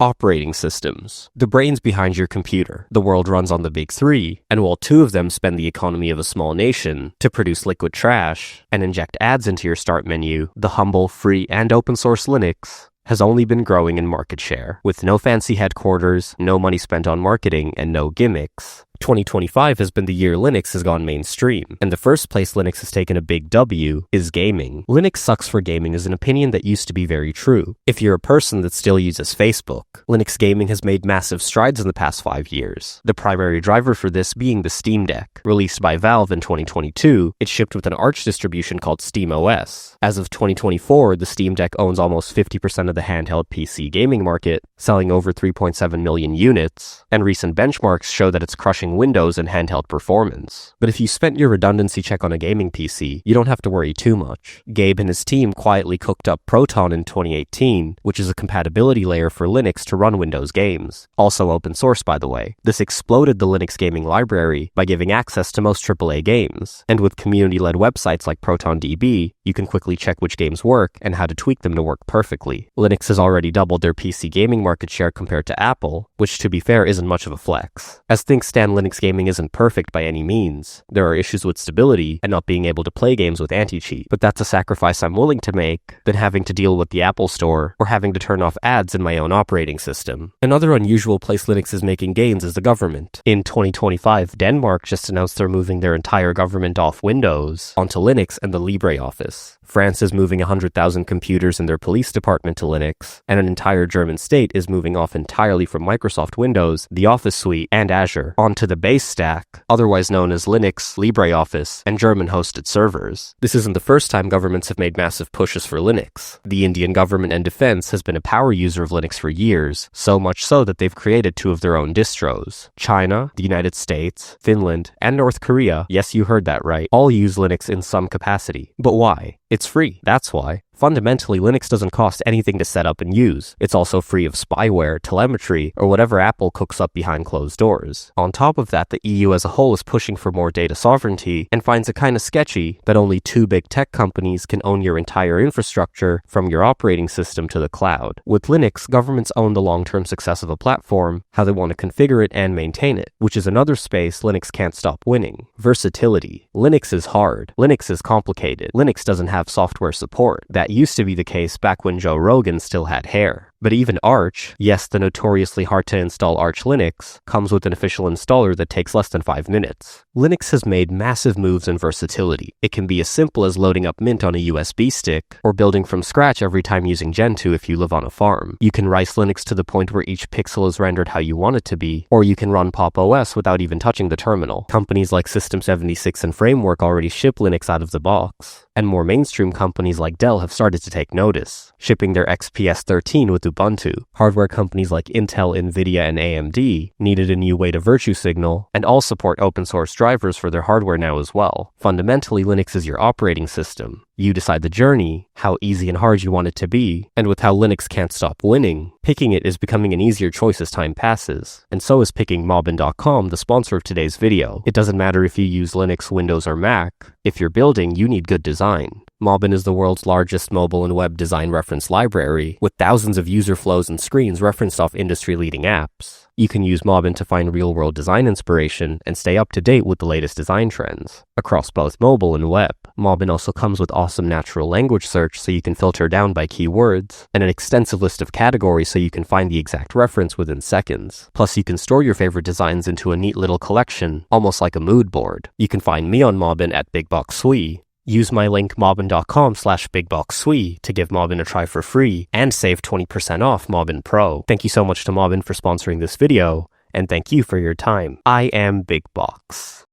Operating systems. The brains behind your computer. The world runs on the big three, and while two of them spend the economy of a small nation to produce liquid trash and inject ads into your start menu, the humble, free, and open source Linux has only been growing in market share, with no fancy headquarters, no money spent on marketing, and no gimmicks. 2025 has been the year Linux has gone mainstream, and the first place Linux has taken a big W is gaming. Linux sucks for gaming is an opinion that used to be very true. If you're a person that still uses Facebook, Linux gaming has made massive strides in the past 5 years. The primary driver for this being the Steam Deck. Released by Valve in 2022, it shipped with an Arch distribution called SteamOS. As of 2024, the Steam Deck owns almost 50% of the handheld PC gaming market, selling over 3.7 million units, and recent benchmarks show that it's crushing Windows and handheld performance. But if you spent your redundancy check on a gaming PC, you don't have to worry too much. Gabe and his team quietly cooked up Proton in 2018, which is a compatibility layer for Linux to run Windows games. Also open source, by the way. This exploded the Linux gaming library by giving access to most AAA games. And with community-led websites like ProtonDB, you can quickly check which games work and how to tweak them to work perfectly. Linux has already doubled their PC gaming market share compared to Apple, which to be fair isn't much of a flex. As things stand, Linux gaming isn't perfect by any means. There are issues with stability and not being able to play games with anti-cheat, but that's a sacrifice I'm willing to make than having to deal with the Apple Store or having to turn off ads in my own operating system. Another unusual place Linux is making gains is the government. In 2025, Denmark just announced they're moving their entire government off Windows onto Linux and the LibreOffice. France is moving 100,000 computers in their police department to Linux, and an entire German state is moving off entirely from Microsoft Windows, the Office suite, and Azure onto the base stack, otherwise known as Linux, LibreOffice, and German-hosted servers. This isn't the first time governments have made massive pushes for Linux. The Indian government and defense has been a power user of Linux for years, so much so that they've created 2 of their own distros. China, the United States, Finland, and North Korea, yes, you heard that right, all use Linux in some capacity. But why? It's free, that's why. Fundamentally, Linux doesn't cost anything to set up and use. It's also free of spyware, telemetry, or whatever Apple cooks up behind closed doors. On top of that, the EU as a whole is pushing for more data sovereignty and finds it kind of sketchy that only 2 big tech companies can own your entire infrastructure from your operating system to the cloud. With Linux, governments own the long-term success of a platform, how they want to configure it and maintain it, which is another space Linux can't stop winning. Versatility. Linux is hard. Linux is complicated. Linux doesn't have software support. That used to be the case back when Joe Rogan still had hair. But even Arch, yes, the notoriously hard to install Arch Linux, comes with an official installer that takes less than 5 minutes. Linux has made massive moves in versatility. It can be as simple as loading up Mint on a USB stick, or building from scratch every time using Gentoo if you live on a farm. You can rice Linux to the point where each pixel is rendered how you want it to be, or you can run Pop! OS without even touching the terminal. Companies like System76 and Framework already ship Linux out of the box, and more mainstream companies like Dell have started to take notice, shipping their XPS 13 with Ubuntu. Hardware companies like Intel, Nvidia, and AMD needed a new way to virtue signal, and all support open source drivers for their hardware now as well. Fundamentally, Linux is your operating system. You decide the journey, how easy and hard you want it to be, and with how Linux can't stop winning, picking it is becoming an easier choice as time passes. And so is picking Mobbin.com, the sponsor of today's video. It doesn't matter if you use Linux, Windows, or Mac. If you're building, you need good design. Mobbin is the world's largest mobile and web design reference library, with thousands of user flows and screens referenced off industry-leading apps. You can use Mobbin to find real-world design inspiration and stay up to date with the latest design trends across both mobile and web. Mobbin also comes with awesome natural language search so you can filter down by keywords, and an extensive list of categories so you can find the exact reference within seconds. Plus, you can store your favorite designs into a neat little collection, almost like a mood board. You can find me on Mobbin at BigBoxSui. Use my link mobbin.com/BigBoxSui to give Mobbin a try for free and save 20% off Mobbin Pro. Thank you so much to Mobbin for sponsoring this video, and thank you for your time. I am Big Box.